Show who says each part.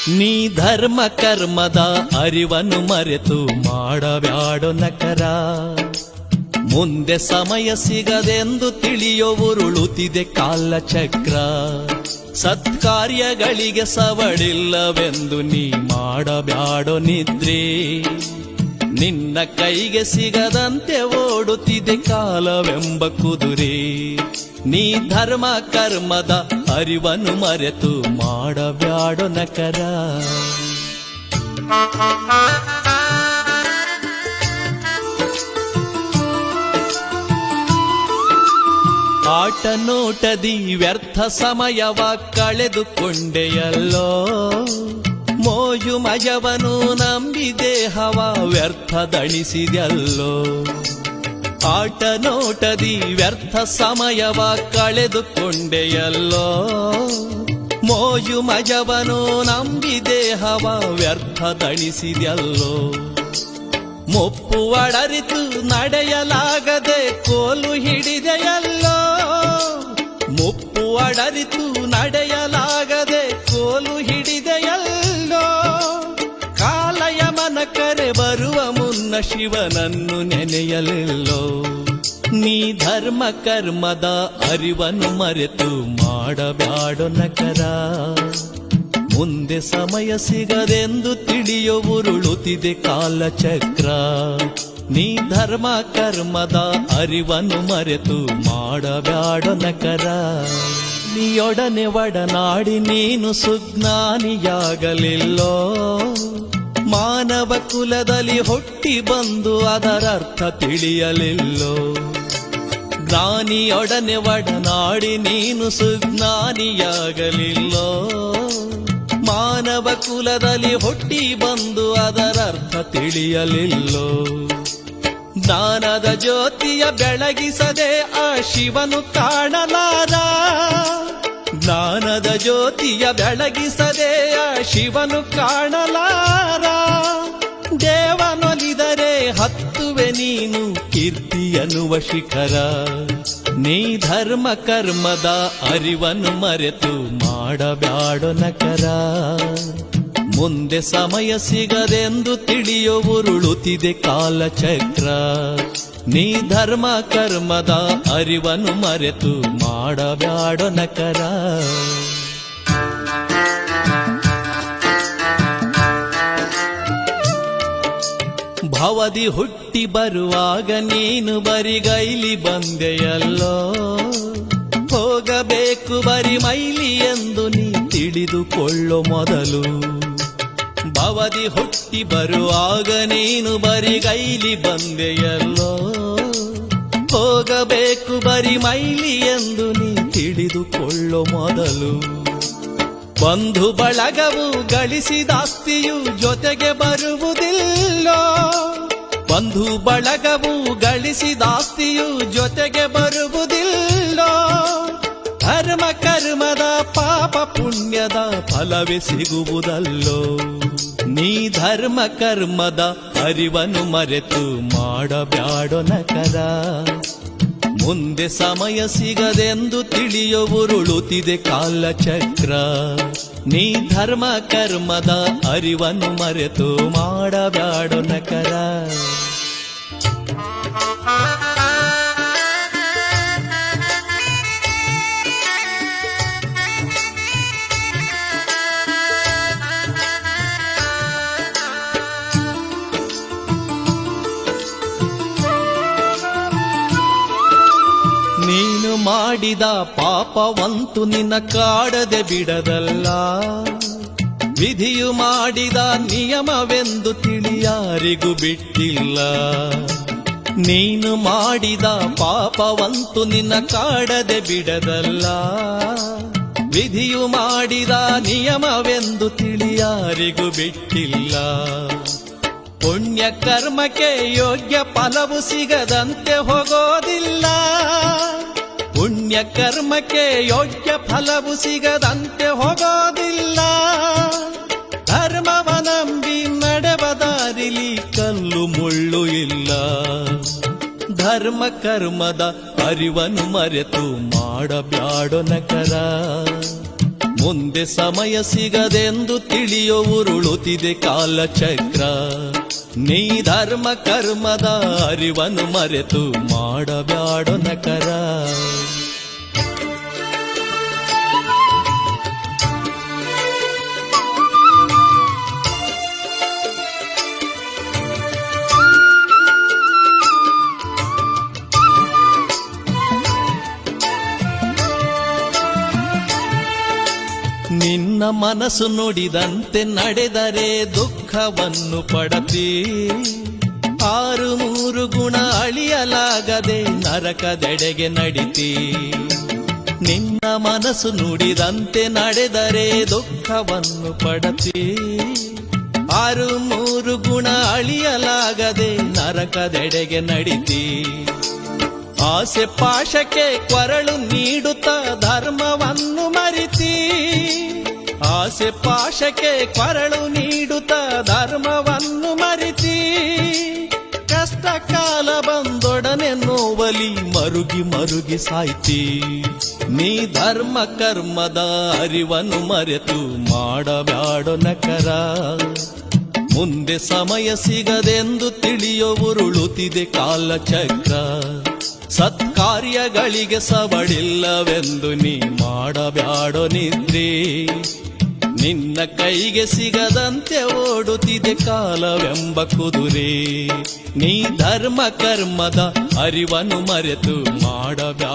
Speaker 1: ನೀ ಧರ್ಮ ಕರ್ಮದ ಅರಿವನ್ನು ಮರೆತು ಮಾಡಬ್ಯಾಡೋ ನಕರ. ಮುಂದೆ ಸಮಯ ಸಿಗದೆಂದು ತಿಳಿಯೋ ಉರುಳುತ್ತಿದೆ ಕಾಲಚಕ್ರ. ಸತ್ಕಾರ್ಯಗಳಿಗೆ ಸವಳಿಲ್ಲವೆಂದು ನೀ ಮಾಡಬ್ಯಾಡೋ ನಿದ್ರೆ. ನಿನ್ನ ಕೈಗೆ ಸಿಗದಂತೆ ಓಡುತ್ತಿದೆ ಕಾಲವೆಂಬ ಕುದುರೆ. ನೀ ಧರ್ಮ ಕರ್ಮದ ಅರಿವನ್ನು ಮರೆತು ಮಾಡಬ್ಯಾಡೋ ನಕರ. ಆಟ ನೋಟದಿ ವ್ಯರ್ಥ ಸಮಯವ ಕಳೆದುಕೊಂಡೆಯಲ್ಲೋ. ಮೋಜು ಮಜವನು ನಂಬಿ ದೇಹವ ವ್ಯರ್ಥದಣಿಸಿದೆಯಲ್ಲೋ. ಆಟ ನೋಟದಿ ವ್ಯರ್ಥ ಸಮಯವ ಕಳೆದುಕೊಂಡೆಯಲ್ಲೋ. ಮೋಜು ಮಜವನು ನಂಬಿ ದೇಹವ ವ್ಯರ್ಥದಣಿಸಿದೆಯಲ್ಲೋ. ಮುಪ್ಪು ಅಡರಿತು ನಡೆಯಲಾಗದೆ ಕೋಲು ಹಿಡಿದೆಯಲ್ಲೋ. ಮುಪ್ಪು ಅಡರಿತು ನಡೆಯಲಾಗದೆ ಕೋಲು ಹಿಡಿದೆಯಲ್ಲೋ. ಕಾಲಯಮನ ಕರೆ ಬರುವ ಮುನ್ನ ಶಿವನನ್ನು ನೆನೆಯಲಿಲ್ಲೋ. ನೀ ಧರ್ಮ ಕರ್ಮದ ಅರಿವನ್ನು ಮರೆತು ಮಾಡಬ್ಯಾಡೋ ನಕರ. ಮುಂದೆ ಸಮಯ ಸಿಗದೆಂದು ತಿಳಿಯೋ ಉರುಳುತ್ತಿದೆ ಕಾಲಚಕ್ರ. ನೀ ಧರ್ಮ ಕರ್ಮದ ಅರಿವನ್ನು ಮರೆತು ಮಾಡಬ್ಯಾಡೋ ನಕರ. ನೀಯೊಡನೆ ಒಡನಾಡಿ ನೀನು ಸುಜ್ಞಾನಿಯಾಗಲಿಲ್ಲೋ. ಮಾನವ ಕುಲದಲ್ಲಿ ಹುಟ್ಟಿ ಬಂದು ಅದರರ್ಥ ತಿಳಿಯಲಿಲ್ಲೋ. ಜ್ಞಾನಿಯೊಡನೆ ಒಡನಾಡಿ ನೀನು ಸುಜ್ಞಾನಿಯಾಗಲಿಲ್ಲೋ. ಮಾನವ ಕುಲದಲ್ಲಿ ಹುಟ್ಟಿ ಬಂದು ಅದರರ್ಥ ತಿಳಿಯಲಿಲ್ಲೋ. ಜ್ಞಾನದ ಜ್ಯೋತಿಯ ಬೆಳಗಿಸದೆ ಆ ಶಿವನು ಕಾಣಲಾರ. ಜ್ಞಾನದ ಜ್ಯೋತಿಯ ಬೆಳಗಿಸದೆ ಆ ಶಿವನು ಕಾಣಲಾರ. ದೇವನೊಲಿದರೆ ಹತ್ತುವೆ ನೀನು ಕೀರ್ತಿಯನ್ನುವ ಶಿಖರ. ನೀ ಧರ್ಮ ಕರ್ಮದ ಅರಿವನ್ನು ಮರೆತು ಮಾಡಬ್ಯಾಡೋ ನಕರ. ಮುಂದೆ ಸಮಯ ಸಿಗದೆಂದು ತಿಳಿಯೋ ಉರುಳುತ್ತಿದೆ ಕಾಲಚಕ್ರ. ನೀ ಧರ್ಮ ಕರ್ಮದ ಅರಿವನ್ನು ಮರೆತು ಮಾಡಬ್ಯಾಡೋ ನಕರ. ಭವದಿ ಹುಟ್ಟಿ ಬರುವಾಗ ನೀನು ಬರಿಗೈಲಿ ಬಂದೆಯಲ್ಲೋ. ಹೋಗಬೇಕು ಬರಿ ಮೈಲಿ ಎಂದು ನೀ ತಿಳಿದುಕೊಳ್ಳೋ ಮೊದಲು. ಭವದಿ ಹುಟ್ಟಿ ಬರುವಾಗ ನೀನು ಬರಿಗೈಲಿ ಬಂದೆಯಲ್ಲೋ. ಹೋಗಬೇಕು ಬರಿ ಮೈಲಿ ಎಂದು ನೀ ತಿಳಿದುಕೊಳ್ಳೋ ಮೊದಲು. ಬಂಧು ಬಳಗವು ಗಳಿಸಿದಾಸ್ತಿಯು ಜೊತೆಗೆ ಬರುವುದಿಲ್ಲೋ. ಬಂಧು ಬಳಗವು ಗಳಿಸಿದಾಸ್ತಿಯು ಜೊತೆಗೆ ಬರುವುದಿಲ್ಲೋ. ಧರ್ಮ ಕರ್ಮದ ಪಾಪ ಪುಣ್ಯದ ಫಲವೇ ಸಿಗುವುದಲ್ಲೋ. ನೀ ಧರ್ಮ ಕರ್ಮದ ಅರಿವನ್ನು ಮರೆತು ಮಾಡಬ್ಯಾಡೋ ನಕರ. ಮುಂದೆ ಸಮಯ ಸಿಗದೆಂದು ತಿಳಿಯೋ ಉರುಳುತ್ತಿದೆ ಕಾಲಚಕ್ರ. ನೀ ಧರ್ಮ ಕರ್ಮದ ಅರಿವನ್ನು ಮರೆತು ಮಾಡಬ್ಯಾಡೋ ನಕರ. ನೀನು ಮಾಡಿದ ಪಾಪವಂತು ನಿನ್ನ ಕಾಡದೆ ಬಿಡದಲ್ಲ. ವಿಧಿಯು ಮಾಡಿದ ನಿಯಮವೆಂದು ತಿಳಿಯಾರಿಗೂ ಬಿಟ್ಟಿಲ್ಲ. ನೀನು ಮಾಡಿದ ಪಾಪವಂತು ನಿನ್ನ ಕಾಡದೆ ಬಿಡದಲ್ಲ. ವಿಧಿಯು ಮಾಡಿದ ನಿಯಮವೆಂದು ತಿಳಿಯಾರಿಗೂ ಬಿಟ್ಟಿಲ್ಲ. ಪುಣ್ಯ ಕರ್ಮಕ್ಕೆ ಯೋಗ್ಯ ಫಲವು ಸಿಗದಂತೆ ಹೋಗೋದಿಲ್ಲ. ಪುಣ್ಯ ಕರ್ಮಕ್ಕೆ ಯೋಗ್ಯ ಫಲವು ಸಿಗದಂತೆ ಹೋಗೋದಿಲ್ಲ. ಧರ್ಮವನಂಬಿ ನಡೆವ ದಾರಿಲಿ ಕಲ್ಲು ಮುಳ್ಳು ಇಲ್ಲ. ಧರ್ಮ ಕರ್ಮದ ಅರಿವನ್ನು ಮರೆತು ಮಾಡಬ್ಯಾಡೋ ನಕರ. ಮುಂದೆ ಸಮಯ ಸಿಗದೆಂದು ತಿಳಿಯೋ ಉರುಳುತ್ತಿದೆ ಕಾಲಚಕ್ರ. ನೀ ಧರ್ಮ ಕರ್ಮದ ಅರಿವನ್ನು ಮರೆತು ಮಾಡಬ್ಯಾಡೋ ನಕರ. ನಿನ್ನ ಮನಸ್ಸು ನುಡಿದಂತೆ ನಡೆದರೆ ದುಃಖವನ್ನು ಪಡತಿ. 6 ಗುಣ ಅಳಿಯಲಾಗದೆ ನರಕದೆಡೆಗೆ ನಡಿತಿ. ನಿನ್ನ ಮನಸ್ಸು ನುಡಿದಂತೆ ನಡೆದರೆ ದುಃಖವನ್ನು ಪಡತಿ. 6 ಗುಣ ಅಳಿಯಲಾಗದೆ ನರಕದೆಡೆಗೆ ನಡಿತಿ. ಆಸೆ ಪಾಶಕ್ಕೆ ಕೊರಳು ನೀಡುತ್ತ ಧರ್ಮವನ್ನು ಮರಿತಿ. ಆಸೆ ಪಾಶಕ್ಕೆ ಕೊರಳು ನೀಡುತ್ತ ಧರ್ಮವನ್ನು ಮರಿತಿ. ಕಷ್ಟ ಕಾಲ ಬಂದೊಡನೆ ನೋವಲಿ ಮರುಗಿ ಮರುಗಿ ಸಾಯ್ತಿ. ನೀ ಧರ್ಮ ಕರ್ಮದ ಅರಿವನ್ನು ಮರೆತು ಮಾಡಬ್ಯಾಡೋ ನಕರ. ಮುಂದೆ ಸಮಯ ಸಿಗದೆಂದು ತಿಳಿಯೋ ಉರುಳುತ್ತಿದೆ ಕಾಲಚಕ್ರ. ಸತ್ಕಾರ್ಯಗಳಿಗೆ ಸವಡಿಲ್ಲವೆಂದು ನೀ ಮಾಡಬ್ಯಾಡೋ ನಿದ್ರೆ. ನಿನ್ನ ಕೈಗೆ ಸಿಗದಂತೆ ಓಡುತ್ತಿದೆ ಕಾಲವೆಂಬ ಕುದುರೆ. ನೀ ಧರ್ಮ ಕರ್ಮದ ಅರಿವನ್ನು ಮರೆತು ಮಾಡಬ್ಯಾಡೋ